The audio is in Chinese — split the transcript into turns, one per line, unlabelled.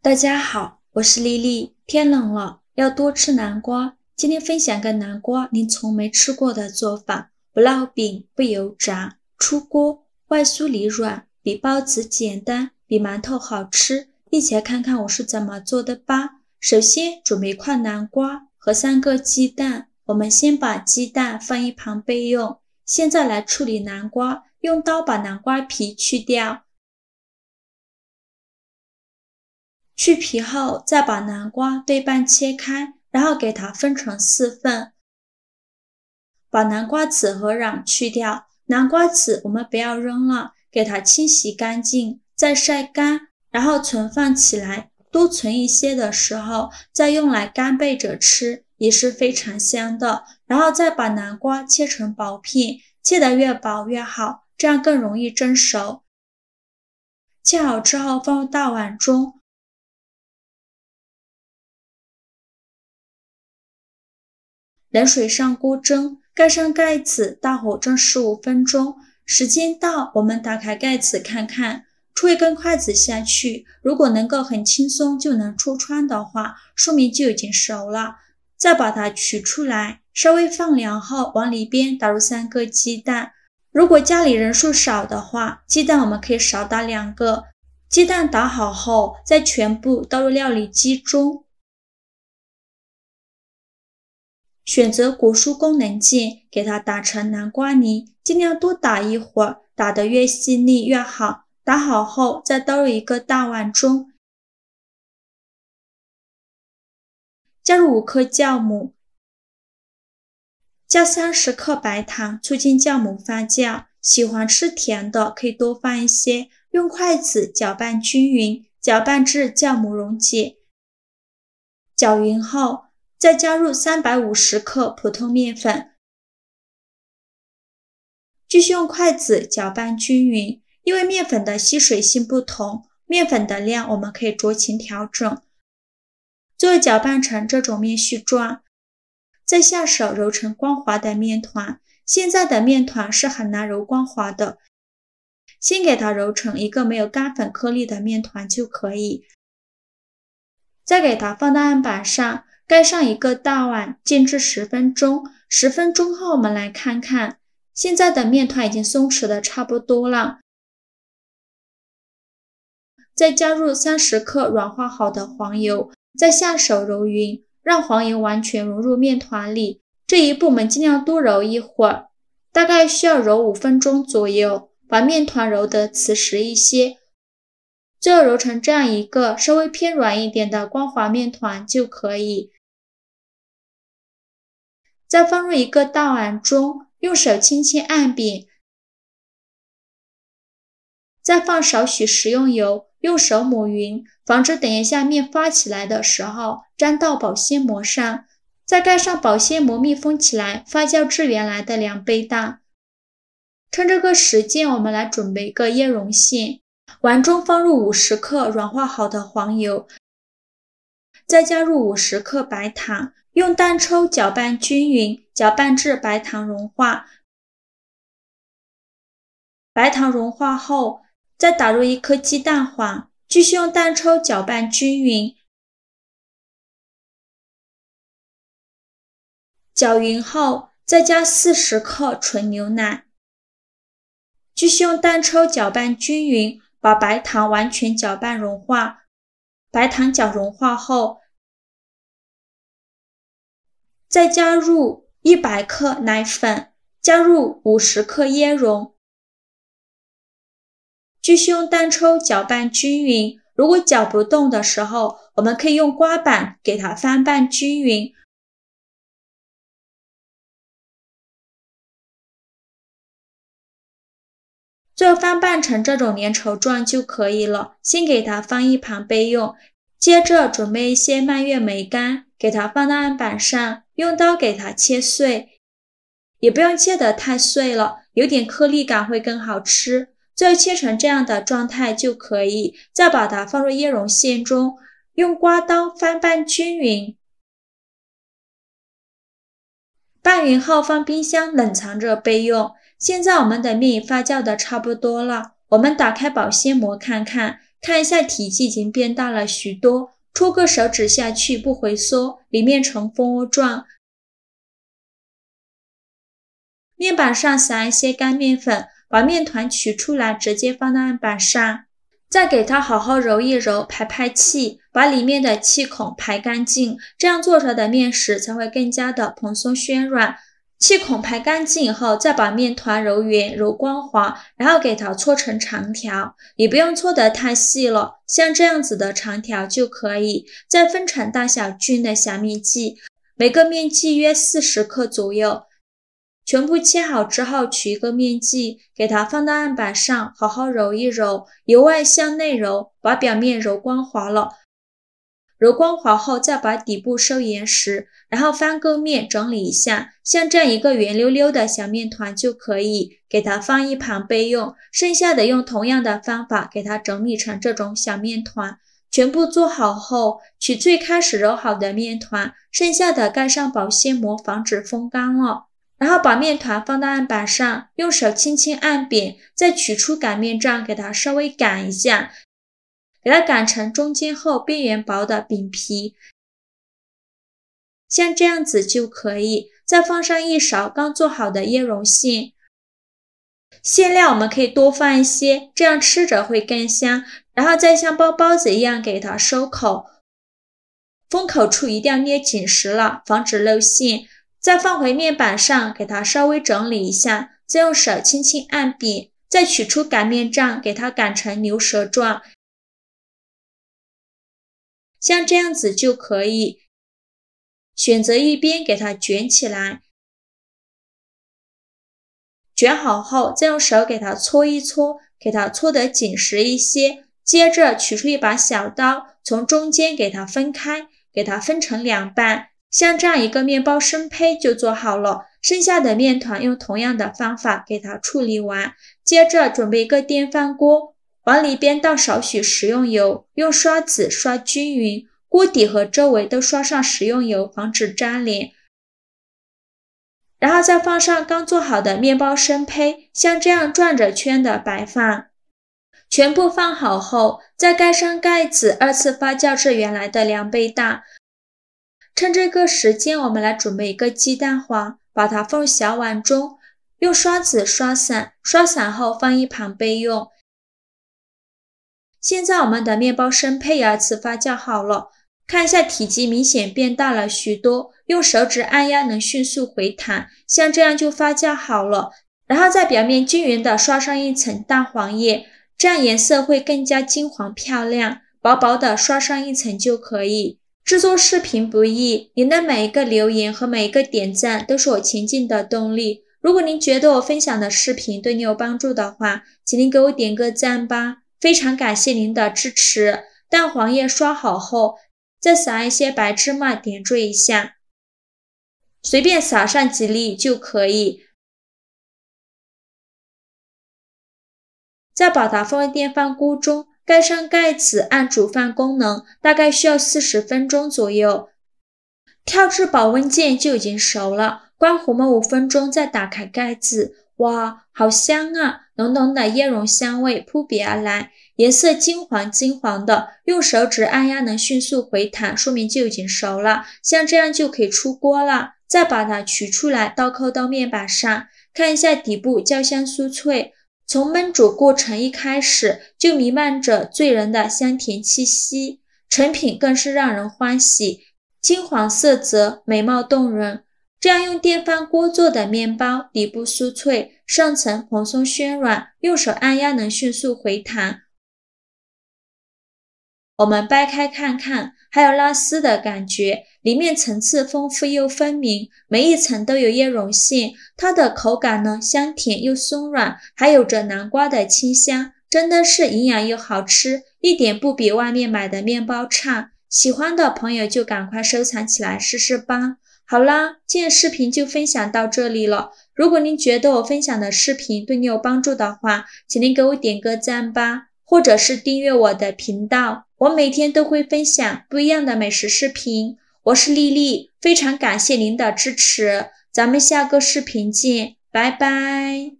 大家好，我是丽丽。天冷了，要多吃南瓜。今天分享个南瓜您从没吃过的做法：不烙饼，不油炸，出锅，外酥里软，比包子简单，比馒头好吃。一起来看看我是怎么做的吧。首先准备一块南瓜和3个鸡蛋，我们先把鸡蛋放一旁备用。现在来处理南瓜，用刀把南瓜皮去掉。去皮后，再把南瓜对半切开，然后给它分成4份。把南瓜籽和瓤去掉，南瓜籽我们不要扔了，给它清洗干净，再晒干，然后存放起来。多存一些的时候，再用来干备着吃，也是非常香的。然后再把南瓜切成薄片，切得越薄越好，这样更容易蒸熟。切好之后放入大碗中。冷水上锅蒸，盖上盖子，大火蒸15分钟。时间到，我们打开盖子看看，戳一根筷子下去，如果能够很轻松就能戳穿的话，说明就已经熟了。再把它取出来，稍微放凉后，往里边打入3个鸡蛋。如果家里人数少的话，鸡蛋我们可以少打2个。鸡蛋打好后，再全部倒入料理机中。选择果蔬功能键，给它打成南瓜泥，尽量多打一会儿，打得越细腻越好。打好后，再倒入一个大碗中，加入5克酵母，加30克白糖，促进酵母发酵。喜欢吃甜的可以多放一些，用筷子搅拌均匀，搅拌至酵母溶解。搅匀后，再加入350克普通面粉，继续用筷子搅拌均匀。因为面粉的吸水性不同，面粉的量我们可以酌情调整。最后搅拌成这种面絮状，再下手揉成光滑的面团。现在的面团是很难揉光滑的，先给它揉成一个没有干粉颗粒的面团就可以。再给它放到案板上，盖上一个大碗，煎至10分钟。10分钟后我们来看看，现在的面团已经松弛的差不多了。再加入30克软化好的黄油，再下手揉匀，让黄油完全融入面团里。这一步我们尽量多揉一会儿，大概需要揉5分钟左右，把面团揉得瓷实一些。最后揉成这样一个稍微偏软一点的光滑面团就可以。再放入一个大碗中，用手轻轻按扁，再放少许食用油，用手抹匀，防止等一下面发起来的时候沾到保鲜膜上。再盖上保鲜膜密封起来，发酵至原来的2倍大。趁这个时间，我们来准备一个椰蓉馅。碗中放入50克软化好的黄油，再加入50克白糖，用蛋抽搅拌均匀，搅拌至白糖融化。白糖融化后，再打入1颗鸡蛋黄，继续用蛋抽搅拌均匀。搅匀后，再加40克纯牛奶，继续用蛋抽搅拌均匀，把白糖完全搅拌融化。白糖搅融化后，再加入100克奶粉，加入50克椰蓉，继续用蛋抽搅拌均匀。如果搅不动的时候，我们可以用刮板给它翻拌均匀。最后翻拌成这种粘稠状就可以了，先给它放一旁备用。接着准备一些蔓越莓干，给它放到案板上，用刀给它切碎，也不用切得太碎了，有点颗粒感会更好吃。最后切成这样的状态就可以，再把它放入椰蓉馅中，用刮刀翻拌均匀。拌匀后放冰箱冷藏着备用。现在我们的面已发酵的差不多了，我们打开保鲜膜看看，看一下体积已经变大了许多，戳个手指下去不回缩，里面呈蜂窝状。面板上撒一些干面粉，把面团取出来，直接放到案板上，再给它好好揉一揉，排排气，把里面的气孔排干净，这样做出来的面食才会更加的蓬松暄软。气孔排干净以后，再把面团揉圆、揉光滑，然后给它搓成长条，也不用搓得太细了，像这样子的长条就可以。再分成大小均的小面剂，每个面剂约40克左右。全部切好之后，取一个面剂，给它放到案板上，好好揉一揉，由外向内揉，把表面揉光滑了。揉光滑后，再把底部收严实，然后翻个面整理一下，像这样一个圆溜溜的小面团就可以，给它放一旁备用。剩下的用同样的方法给它整理成这种小面团。全部做好后，取最开始揉好的面团，剩下的盖上保鲜膜，防止风干了。然后把面团放到案板上，用手轻轻按扁，再取出擀面杖，给它稍微擀一下，给它擀成中间厚、边缘薄的饼皮，像这样子就可以。再放上一勺刚做好的椰蓉馅，馅料我们可以多放一些，这样吃着会更香。然后再像包包子一样给它收口，封口处一定要捏紧实了，防止漏馅。再放回面板上，给它稍微整理一下，再用手轻轻按扁，再取出擀面杖，给它擀成牛舌状，像这样子就可以。选择一边给它卷起来，卷好后再用手给它搓一搓，给它搓得紧实一些。接着取出一把小刀，从中间给它分开，给它分成2半。像这样一个面包生胚就做好了，剩下的面团用同样的方法给它处理完。接着准备一个电饭锅，往里边倒少许食用油，用刷子刷均匀，锅底和周围都刷上食用油，防止粘连。然后再放上刚做好的面包生胚，像这样转着圈的摆放。全部放好后，再盖上盖子，2次发酵至原来的2倍大。趁这个时间，我们来准备一个鸡蛋黄，把它放入小碗中，用刷子刷散，刷散后放一旁备用。现在我们的面包生胚也2次发酵好了，看一下体积明显变大了许多，用手指按压能迅速回弹，像这样就发酵好了。然后在表面均匀的刷上一层蛋黄液，这样颜色会更加金黄漂亮，薄薄的刷上一层就可以。制作视频不易，您的每一个留言和每一个点赞都是我前进的动力。如果您觉得我分享的视频对你有帮助的话，请您给我点个赞吧，非常感谢您的支持。蛋黄液刷好后，再撒一些白芝麻点缀一下，随便撒上几粒就可以。再把它放入电饭锅中，盖上盖子，按煮饭功能，大概需要40分钟左右。跳至保温键就已经熟了，关火焖5分钟，再打开盖子。哇，好香啊！浓浓的椰蓉香味扑鼻而来，颜色金黄金黄的，用手指按压能迅速回弹，说明就已经熟了。像这样就可以出锅了。再把它取出来，倒扣到面板上，看一下底部焦香酥脆。从焖煮过程一开始就弥漫着醉人的香甜气息，成品更是让人欢喜，金黄色泽，美貌动人。这样用电饭锅做的面包，底部酥脆，上层蓬松暄软，用手按压能迅速回弹。我们掰开看看，还有拉丝的感觉，里面层次丰富又分明，每一层都有椰蓉馅，它的口感呢香甜又松软，还有着南瓜的清香，真的是营养又好吃，一点不比外面买的面包差。喜欢的朋友就赶快收藏起来试试吧。好啦，今天视频就分享到这里了。如果您觉得我分享的视频对你有帮助的话，请您给我点个赞吧，或者是订阅我的频道。我每天都会分享不一样的美食视频，我是丽丽，非常感谢您的支持，咱们下个视频见，拜拜。